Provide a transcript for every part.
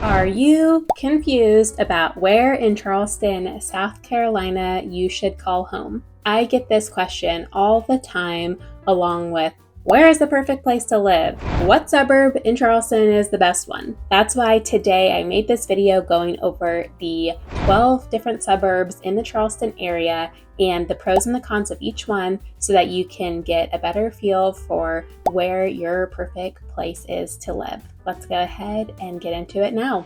Are you confused about where in Charleston, South Carolina you should call home? I get this question all the time, along with, where is the perfect place to live? What suburb in Charleston is the best one? That's why today I made this video going over the 12 different suburbs in the Charleston area and the pros and the cons of each one so that you can get a better feel for where your perfect place is to live. Let's go ahead and get into it now.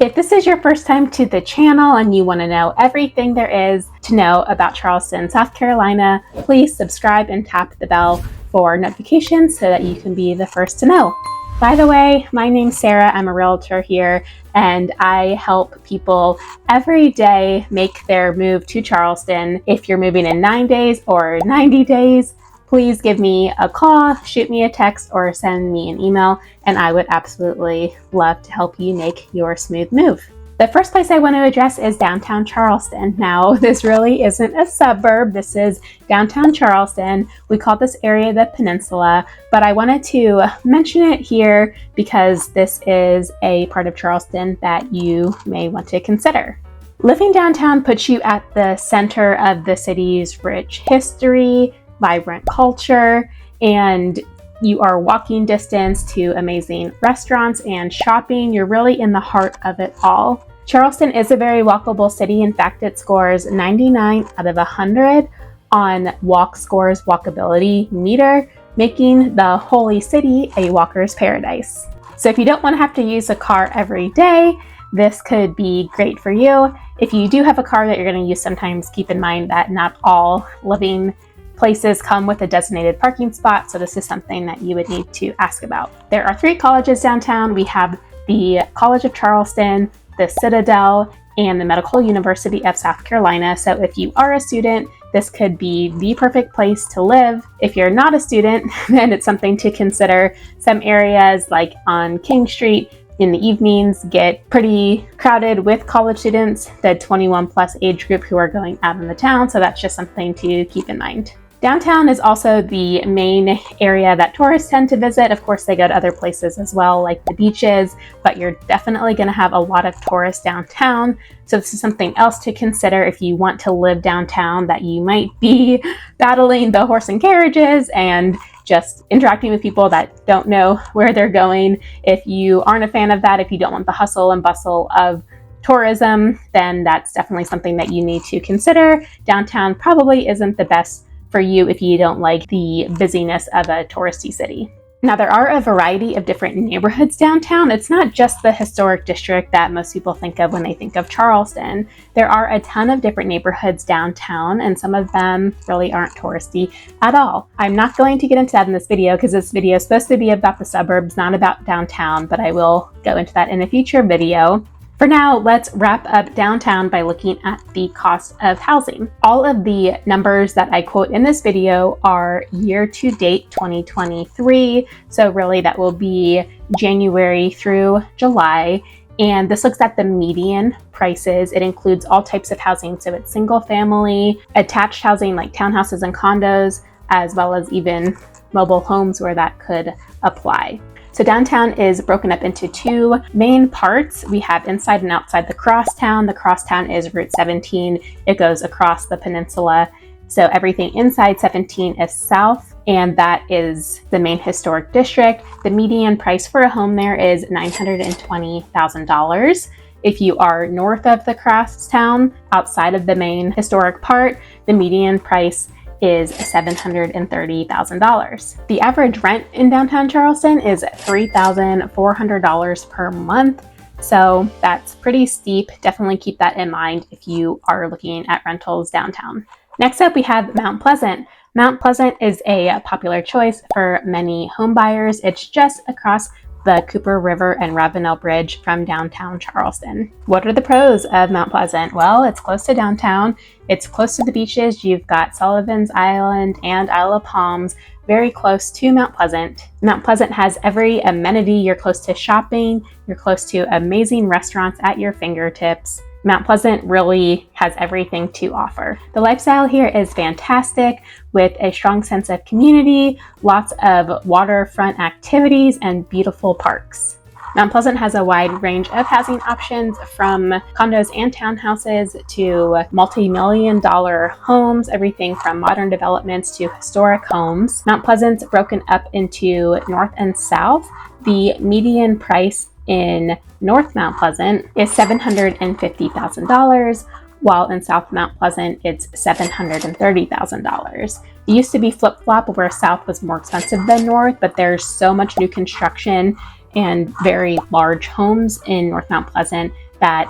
If this is your first time to the channel and you want to know everything there is to know about Charleston, South Carolina, please subscribe and tap the bell for notifications so that you can be the first to know. By the way, my name's Sarah. I'm a realtor here and I help people every day make their move to Charleston. If you're moving in 9 days or 90 days, please give me a call, shoot me a text, or send me an email, and I would absolutely love to help you make your smooth move. The first place I want to address is downtown Charleston. Now, this really isn't a suburb. This is downtown Charleston. We call this area the Peninsula, but I wanted to mention it here because this is a part of Charleston that you may want to consider. Living downtown puts you at the center of the city's rich history, vibrant culture, and you are walking distance to amazing restaurants and shopping. You're really in the heart of it all. Charleston is a very walkable city. In fact, it scores 99 out of 100 on Walk Score's walkability meter, making the holy city a walker's paradise. So if you don't want to have to use a car every day, this could be great for you. If you do have a car that you're going to use sometimes, keep in mind that not all living places come with a designated parking spot, so this is something that you would need to ask about. There are 3 colleges downtown. We have the College of Charleston, the Citadel, and the Medical University of South Carolina. So if you are a student, this could be the perfect place to live. If you're not a student, then it's something to consider. Some areas like on King Street in the evenings get pretty crowded with college students, the 21 plus age group who are going out in the town. So that's just something to keep in mind. Downtown is also the main area that tourists tend to visit. Of course, they go to other places as well, like the beaches, but you're definitely going to have a lot of tourists downtown. So this is something else to consider if you want to live downtown, that you might be battling the horse and carriages and just interacting with people that don't know where they're going. If you aren't a fan of that, if you don't want the hustle and bustle of tourism, then that's definitely something that you need to consider. Downtown probably isn't the best for you if you don't like the busyness of a touristy city. Now, there are a variety of different neighborhoods downtown. It's not just the historic district that most people think of when they think of Charleston. There are a ton of different neighborhoods downtown, and some of them really aren't touristy at all. I'm not going to get into that in this video because this video is supposed to be about the suburbs, not about downtown, but I will go into that in a future video. For now, let's wrap up downtown by looking at the cost of housing. All of the numbers that I quote in this video are year to date 2023. So really that will be January through July. And this looks at the median prices. It includes all types of housing. So it's single family, attached housing like townhouses and condos, as well as even mobile homes where that could apply. So downtown is broken up into 2 main parts. We have inside and outside the crosstown. The crosstown is Route 17. It goes across the peninsula. So everything inside 17 is south, and that is the main historic district. The median price for a home there is $920,000. If you are north of the crosstown, outside of the main historic part, the median price is $730,000. The average rent in downtown Charleston is $3,400 per month. So that's pretty steep. Definitely keep that in mind if you are looking at rentals downtown. Next up, we have Mount Pleasant. Mount Pleasant is a popular choice for many home buyers. It's just across the Cooper River and Ravenel Bridge from downtown Charleston. What are the pros of Mount Pleasant? Well, it's close to downtown. It's close to the beaches. You've got Sullivan's Island and Isle of Palms, very close to Mount Pleasant. Mount Pleasant has every amenity. You're close to shopping. You're close to amazing restaurants at your fingertips. Mount Pleasant really has everything to offer. The lifestyle here is fantastic with a strong sense of community, lots of waterfront activities, and beautiful parks. Mount Pleasant has a wide range of housing options from condos and townhouses to multi-million-dollar homes, everything from modern developments to historic homes. Mount Pleasant's broken up into north and south. The median price in North Mount Pleasant is $750,000, while in South Mount Pleasant it's $730,000. It used to be flip-flop where South was more expensive than North, but there's so much new construction and very large homes in North Mount Pleasant that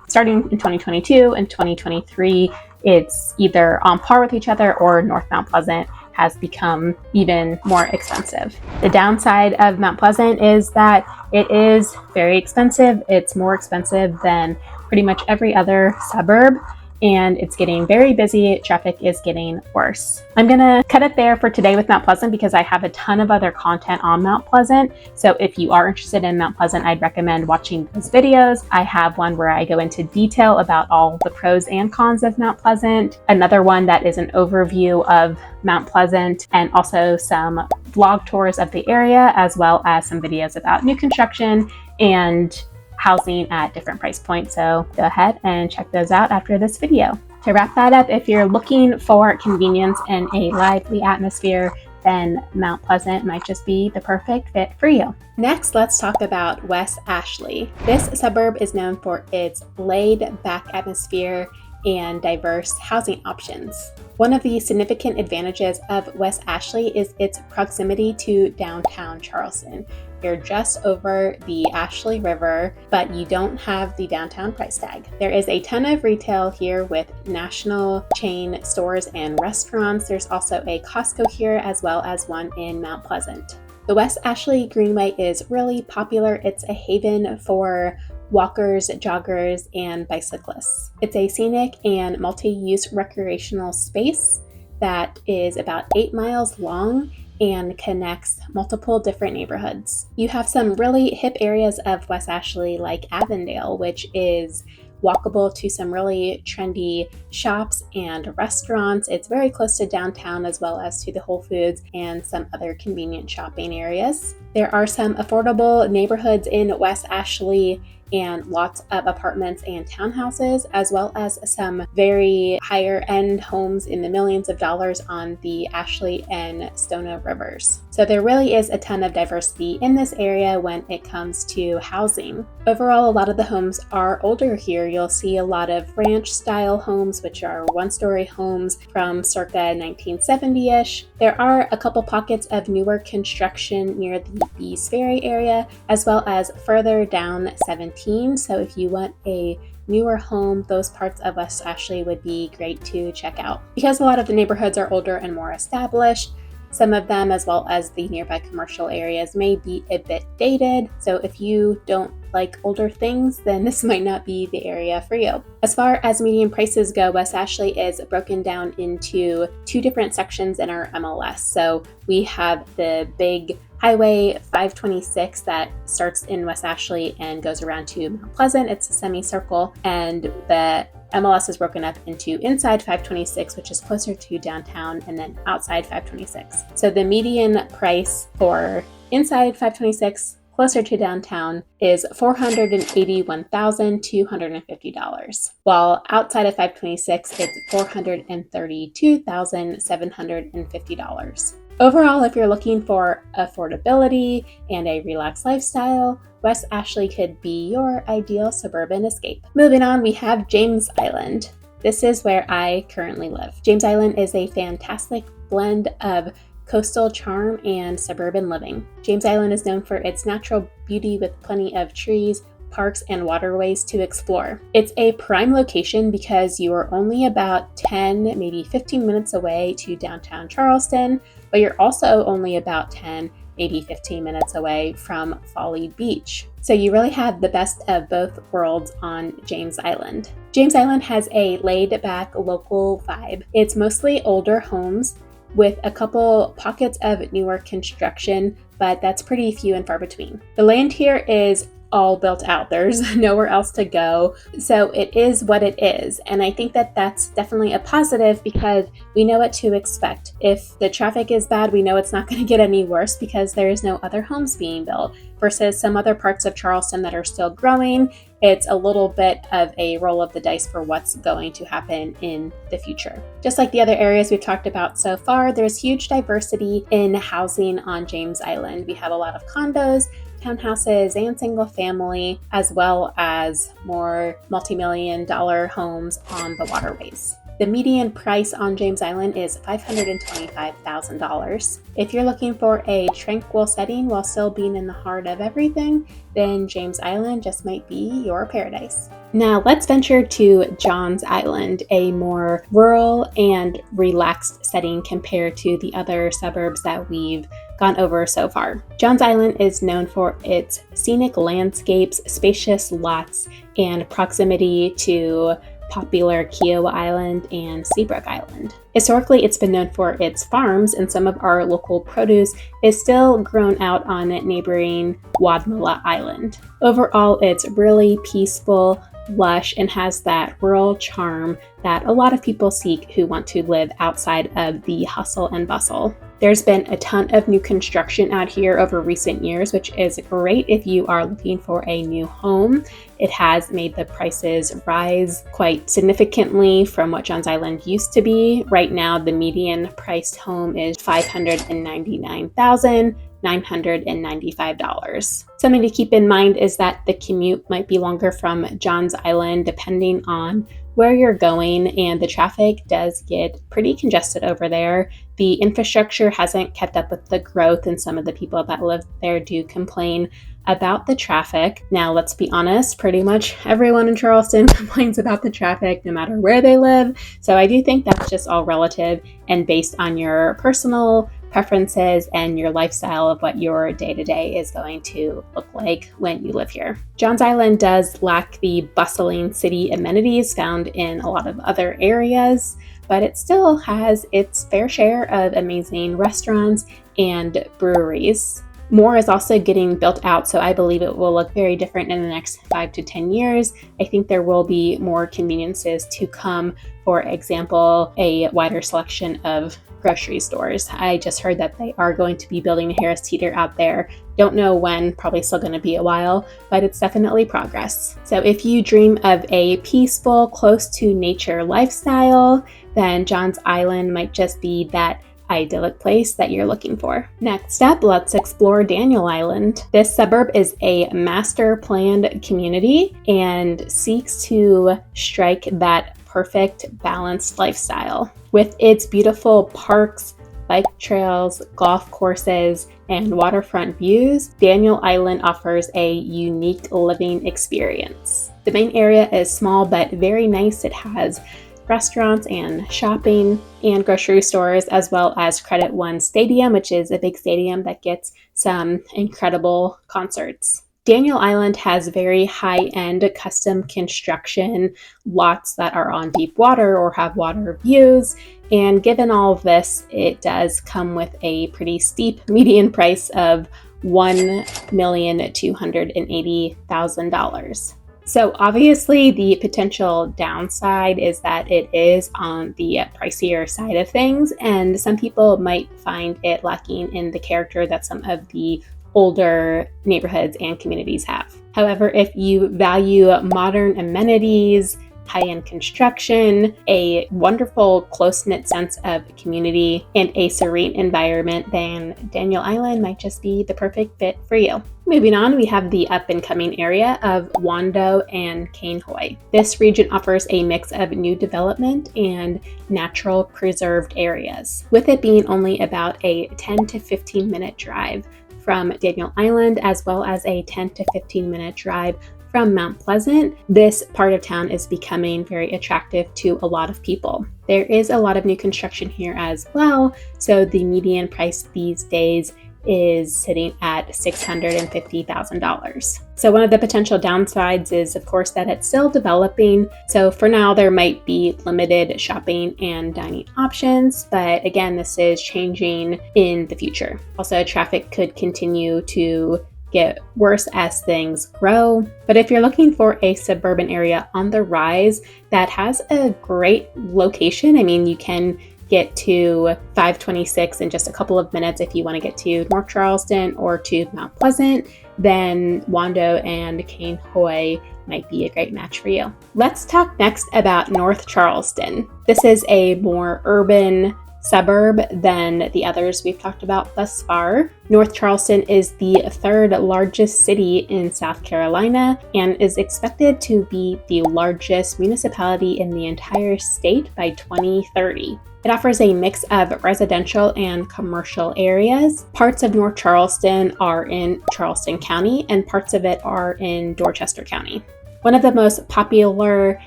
starting in 2022 and 2023, it's either on par with each other or North Mount Pleasant has become even more expensive. The downside of Mount Pleasant is that it is very expensive. It's more expensive than pretty much every other suburb, and it's getting very busy. Traffic is getting worse. I'm gonna cut it there for today with Mount Pleasant because I have a ton of other content on Mount Pleasant. So if you are interested in Mount Pleasant, I'd recommend watching those videos. I have one where I go into detail about all the pros and cons of Mount Pleasant, another one that is an overview of Mount Pleasant, and also some vlog tours of the area, as well as some videos about new construction and housing at different price points. So go ahead and check those out after this video. To wrap that up, if you're looking for convenience and a lively atmosphere, then Mount Pleasant might just be the perfect fit for you. Next, let's talk about West Ashley. This suburb is known for its laid-back atmosphere and diverse housing options. One of the significant advantages of West Ashley is its proximity to downtown Charleston. You're just over the Ashley River, but you don't have the downtown price tag. There is a ton of retail here with national chain stores and restaurants. There's also a Costco here as well as one in Mount Pleasant. The West Ashley Greenway is really popular. It's a haven for walkers, joggers, and bicyclists. It's a scenic and multi-use recreational space that is about 8 miles long and connects multiple different neighborhoods. You have some really hip areas of West Ashley like Avondale, which is walkable to some really trendy shops and restaurants. It's very close to downtown as well as to the Whole Foods and some other convenient shopping areas. There are some affordable neighborhoods in West Ashley and lots of apartments and townhouses, as well as some very higher end homes in the millions of dollars on the Ashley and Stono rivers. So there really is a ton of diversity in this area when it comes to housing. Overall, a lot of the homes are older here. You'll see a lot of ranch style homes, which are one-story homes from circa 1970-ish. There are a couple pockets of newer construction near the East Ferry area, as well as further down 17. So if you want a newer home, those parts of West Ashley would be great to check out. Because a lot of the neighborhoods are older and more established, some of them, as well as the nearby commercial areas, may be a bit dated. So if you don't like older things, then this might not be the area for you. As far as median prices go, West Ashley is broken down into two different sections in our MLS. So we have the big Highway 526 that starts in West Ashley and goes around to Mount Pleasant. It's a semicircle, and the MLS is broken up into inside 526, which is closer to downtown, and then outside 526. So the median price for inside 526, closer to downtown, is $481,250, while outside of 526, it's $432,750. Overall, if you're looking for affordability and a relaxed lifestyle, West Ashley could be your ideal suburban escape. Moving on, we have James Island. This is where I currently live. James Island is a fantastic blend of coastal charm and suburban living. James Island is known for its natural beauty with plenty of trees, parks, and waterways to explore. It's a prime location because you are only about 10, maybe 15 minutes away to downtown Charleston, but you're also only about 10, maybe 15 minutes away from Folly Beach. So you really have the best of both worlds on James Island. James Island has a laid-back local vibe. It's mostly older homes with a couple pockets of newer construction, but that's pretty few and far between. The land here is all built out. There's nowhere else to go. So it is what it is. And I think that that's definitely a positive because we know what to expect. If the traffic is bad, we know it's not going to get any worse because there's no other homes being built. Versus some other parts of Charleston that are still growing, it's a little bit of a roll of the dice for what's going to happen in the future. Just like the other areas we've talked about so far, there's huge diversity in housing on James Island. We have a lot of condos, townhouses, and single family, as well as more multi-million dollar homes on the waterways. The median price on James Island is $525,000. If you're looking for a tranquil setting while still being in the heart of everything, then James Island just might be your paradise. Now let's venture to Johns Island, a more rural and relaxed setting compared to the other suburbs that we've gone over so far. Johns Island is known for its scenic landscapes, spacious lots, and proximity to popular Kiowa Island and Seabrook Island. Historically, it's been known for its farms, and some of our local produce is still grown out on neighboring Wadmalaw Island. Overall, it's really peaceful, lush, and has that rural charm that a lot of people seek who want to live outside of the hustle and bustle. There's been a ton of new construction out here over recent years, which is great if you are looking for a new home. It has made the prices rise quite significantly from what Johns Island used to be. Right now, the median priced home is $599,995. Something to keep in mind is that the commute might be longer from Johns Island depending on where you're going, and the traffic does get pretty congested over there. The infrastructure hasn't kept up with the growth, and some of the people that live there do complain about the traffic. Now, let's be honest, pretty much everyone in Charleston complains about the traffic no matter where they live. So I do think that's just all relative and based on your personal preferences and your lifestyle of what your day-to-day is going to look like when you live here. Johns Island does lack the bustling city amenities found in a lot of other areas, but it still has its fair share of amazing restaurants and breweries. More is also getting built out, so I believe it will look very different in the next 5 to 10 years. I think there will be more conveniences to come. For example, a wider selection of grocery stores. I just heard that they are going to be building a Harris Teeter out there. Don't know when, probably still going to be a while, but it's definitely progress. So if you dream of a peaceful, close to nature lifestyle, then Johns Island might just be that idyllic place that you're looking for. Next up, let's explore Daniel Island. This suburb is a master planned community and seeks to strike that perfect balanced lifestyle. With its beautiful parks, bike trails, golf courses, and waterfront views, Daniel Island offers a unique living experience. The main area is small but very nice. It has restaurants and shopping and grocery stores, as well as Credit One Stadium, which is a big stadium that gets some incredible concerts. Daniel Island has very high-end custom construction lots that are on deep water or have water views. And given all of this, it does come with a pretty steep median price of $1,280,000. So obviously the potential downside is that it is on the pricier side of things, and some people might find it lacking in the character that some of the older neighborhoods and communities have. However, if you value modern amenities, high-end construction, a wonderful close-knit sense of community, and a serene environment, then Daniel Island might just be the perfect fit for you. Moving on, we have the up-and-coming area of Wando and Cainhoy. This region offers a mix of new development and natural preserved areas, with it being only about a 10 to 15 minute drive from Daniel Island, as well as a 10 to 15 minute drive from Mount Pleasant. This part of town is becoming very attractive to a lot of people. There is a lot of new construction here as well, so the median price these days is sitting at $650,000. So one of the potential downsides is, of course, that it's still developing. So for now, there might be limited shopping and dining options, but again, this is changing in the future. Also, traffic could continue to get worse as things grow. But if you're looking for a suburban area on the rise that has a great location, I mean, you can get to 526 in just a couple of minutes if you want to get to North Charleston or to Mount Pleasant, then Wando and Cainhoy might be a great match for you. Let's talk next about North Charleston. This is a more urban suburb than the others we've talked about thus far. North Charleston is the third largest city in South Carolina and is expected to be the largest municipality in the entire state by 2030. It offers a mix of residential and commercial areas. Parts of North Charleston are in Charleston County and parts of it are in Dorchester County. One of the most popular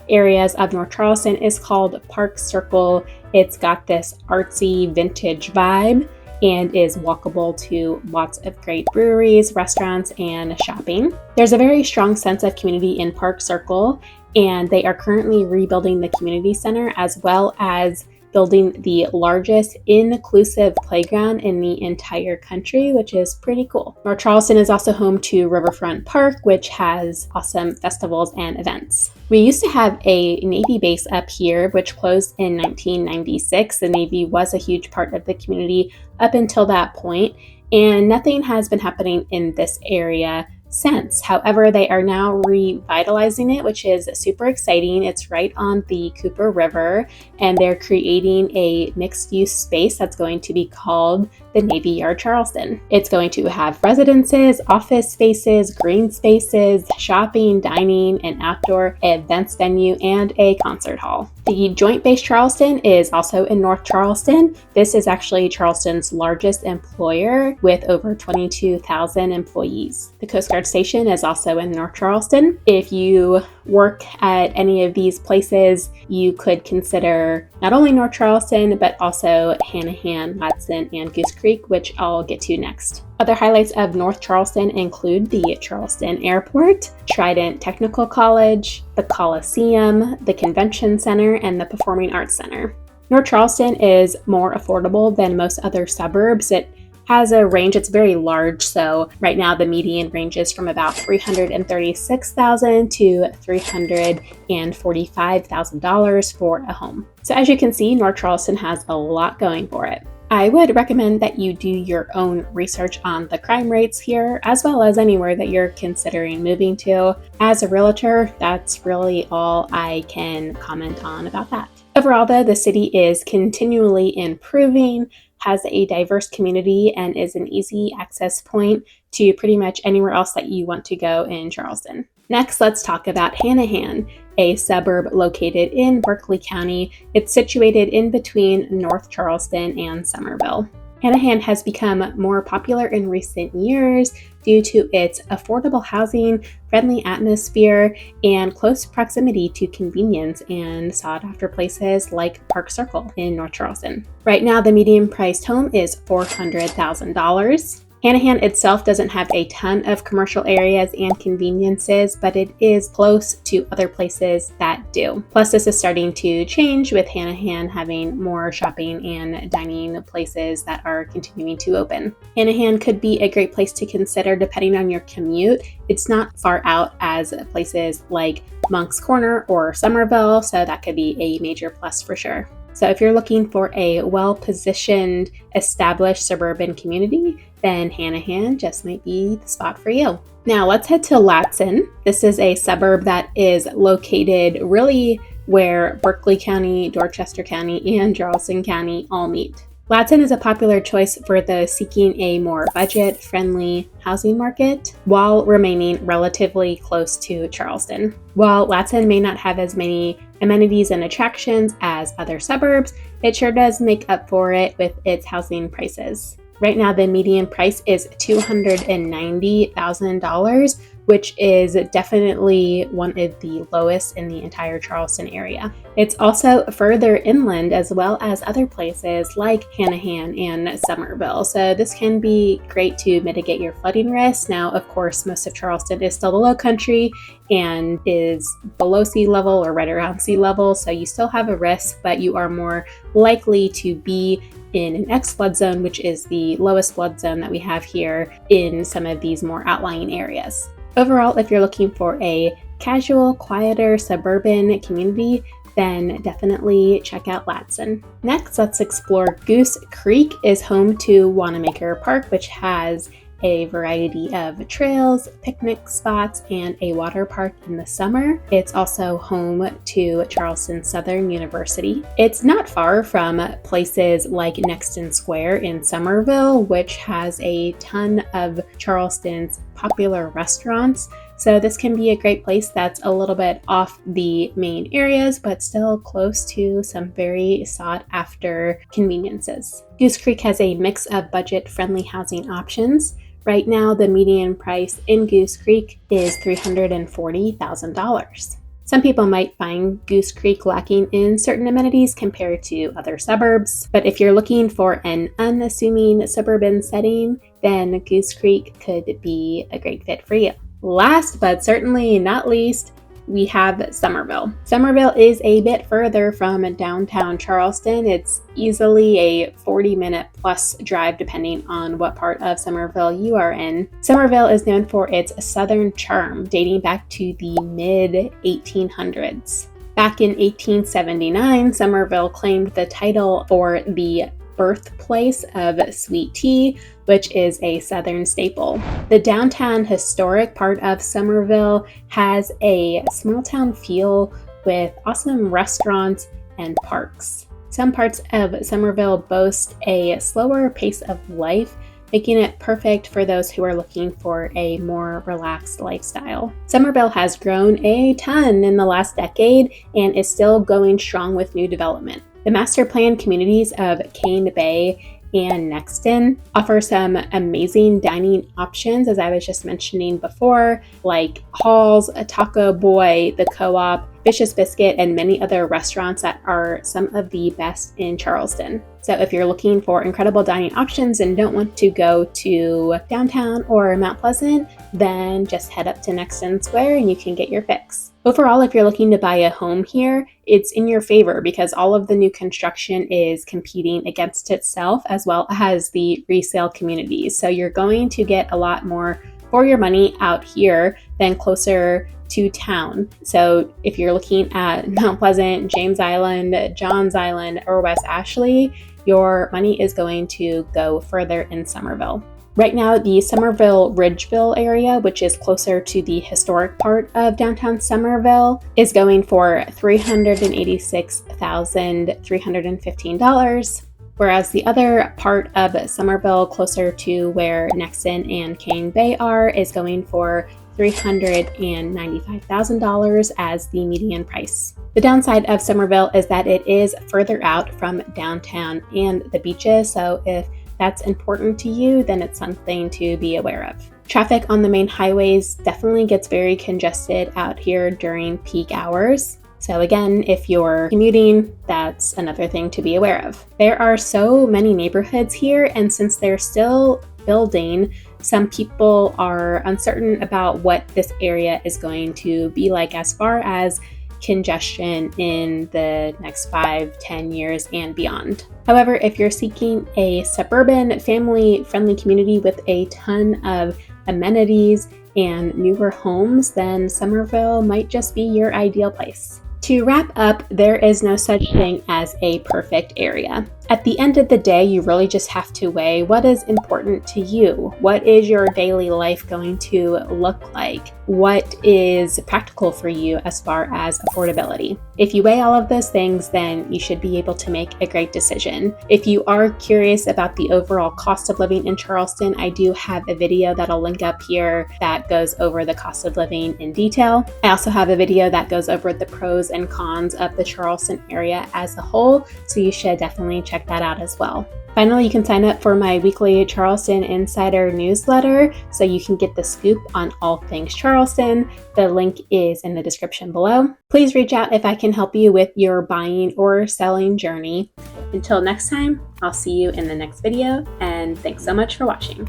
areas of North Charleston is called Park Circle. It's got this artsy vintage vibe and is walkable to lots of great breweries, restaurants, and shopping. There's a very strong sense of community in Park Circle, and they are currently rebuilding the community center as well as building the largest inclusive playground in the entire country, which is pretty cool. North Charleston is also home to Riverfront Park, which has awesome festivals and events. We used to have a Navy base up here, which closed in 1996. The Navy was a huge part of the community up until that point, and nothing has been happening in this area since. However, they are now revitalizing it, which is super exciting. It's right on the Cooper River, and they're creating a mixed-use space that's going to be called the Navy Yard Charleston. It's going to have residences, office spaces, green spaces, shopping, dining, an outdoor events venue, and a concert hall. The Joint Base Charleston is also in North Charleston. This is actually Charleston's largest employer with over 22,000 employees. The Coast Guard Station is also in North Charleston. If you work at any of these places, you could consider not only North Charleston, but also Hanahan, Ladson, and Goose Creek, which I'll get to next. Other highlights of North Charleston include the Charleston Airport, Trident Technical College, the Coliseum, the Convention Center, and the Performing Arts Center. North Charleston is more affordable than most other suburbs. It has a range, it's very large, so right now the median ranges from about $336,000 to $345,000 for a home. So as you can see, North Charleston has a lot going for it. I would recommend that you do your own research on the crime rates here, as well as anywhere that you're considering moving to. As a realtor, that's really all I can comment on about that. Overall, though, the city is continually improving, has a diverse community, and is an easy access point to pretty much anywhere else that you want to go in Charleston. Next, let's talk about Hanahan, a suburb located in Berkeley County. It's situated in between North Charleston and Summerville. Hanahan has become more popular in recent years due to its affordable housing, friendly atmosphere, and close proximity to convenience and sought-after places like Park Circle in North Charleston. Right now, the median-priced home is $400,000. Hanahan itself doesn't have a ton of commercial areas and conveniences, but it is close to other places that do. Plus, this is starting to change with Hanahan having more shopping and dining places that are continuing to open. Hanahan could be a great place to consider depending on your commute. It's not far out as places like Monk's Corner or Summerville, so that could be a major plus for sure. So if you're looking for a well-positioned, established suburban community, then Hanahan just might be the spot for you. Now let's head to Ladson. This is a suburb that is located really where Berkeley County, Dorchester County, and Charleston County all meet. Ladson is a popular choice for those seeking a more budget-friendly housing market while remaining relatively close to Charleston. While Ladson may not have as many amenities and attractions as other suburbs, it sure does make up for it with its housing prices. Right now, the median price is $290,000 which is definitely one of the lowest in the entire Charleston area. It's also further inland as well as other places like Hanahan and Summerville. So this can be great to mitigate your flooding risk. Now, of course, most of Charleston is still the low country and is below sea level or right around sea level. So you still have a risk, but you are more likely to be in an X flood zone, which is the lowest flood zone that we have here in some of these more outlying areas. Overall, if you're looking for a casual, quieter, suburban community, then definitely check out Ladson. Next, let's explore Goose Creek is home to Wanamaker Park, which has a variety of trails, picnic spots, and a water park in the summer. It's also home to Charleston Southern University. It's not far from places like Nexton Square in Summerville, which has a ton of Charleston's popular restaurants. So this can be a great place that's a little bit off the main areas, but still close to some very sought after conveniences. Goose Creek has a mix of budget-friendly housing options. Right now, the median price in Goose Creek is $340,000. Some people might find Goose Creek lacking in certain amenities compared to other suburbs, but if you're looking for an unassuming suburban setting, then Goose Creek could be a great fit for you. Last but certainly not least, we have Summerville. Summerville is a bit further from downtown Charleston. It's easily a 40-minute plus drive depending on what part of Summerville you are in. Summerville is known for its southern charm, dating back to the mid-1800s. Back in 1879, Summerville claimed the title for the birthplace of sweet tea, which is a Southern staple. The downtown historic part of Summerville has a small town feel with awesome restaurants and parks. Some parts of Summerville boast a slower pace of life, making it perfect for those who are looking for a more relaxed lifestyle. Summerville has grown a ton in the last decade and is still going strong with new development. The master plan communities of Cane Bay and Nexton offer some amazing dining options, as I was just mentioning before, like Hall's, Taco Boy, The Co-op, Vicious Biscuit, and many other restaurants that are some of the best in Charleston. So if you're looking for incredible dining options and don't want to go to downtown or Mount Pleasant, then just head up to Nexton Square and you can get your fix. Overall, if you're looking to buy a home here, it's in your favor because all of the new construction is competing against itself as well as the resale communities. So you're going to get a lot more for your money out here than closer to town. So if you're looking at Mount Pleasant, James Island, Johns Island, or West Ashley, your money is going to go further in Summerville. Right now, the Summerville Ridgeville area, which is closer to the historic part of downtown Summerville, is going for $386,315, whereas the other part of Summerville, closer to where Nexton and Cane Bay are, is going for $395,000 as the median price. The downside of Summerville is that it is further out from downtown and the beaches, so if that's important to you, then it's something to be aware of. Traffic on the main highways definitely gets very congested out here during peak hours. So again, if you're commuting, that's another thing to be aware of. There are so many neighborhoods here, and since they're still building, some people are uncertain about what this area is going to be like as far as congestion in the next 5-10 years and beyond. However, if you're seeking a suburban, family-friendly community with a ton of amenities and newer homes, then Summerville might just be your ideal place. To wrap up, there is no such thing as a perfect area. At the end of the day, you really just have to weigh what is important to you. What is your daily life going to look like? What is practical for you as far as affordability? If you weigh all of those things, then you should be able to make a great decision. If you are curious about the overall cost of living in Charleston, I do have a video that I'll link up here that goes over the cost of living in detail. I also have a video that goes over the pros and cons of the Charleston area as a whole, so you should definitely check that out as well. Finally, you can sign up for my weekly Charleston Insider newsletter so you can get the scoop on all things Charleston. The link is in the description below. Please reach out if I can help you with your buying or selling journey. Until next time, I'll see you in the next video, and thanks so much for watching.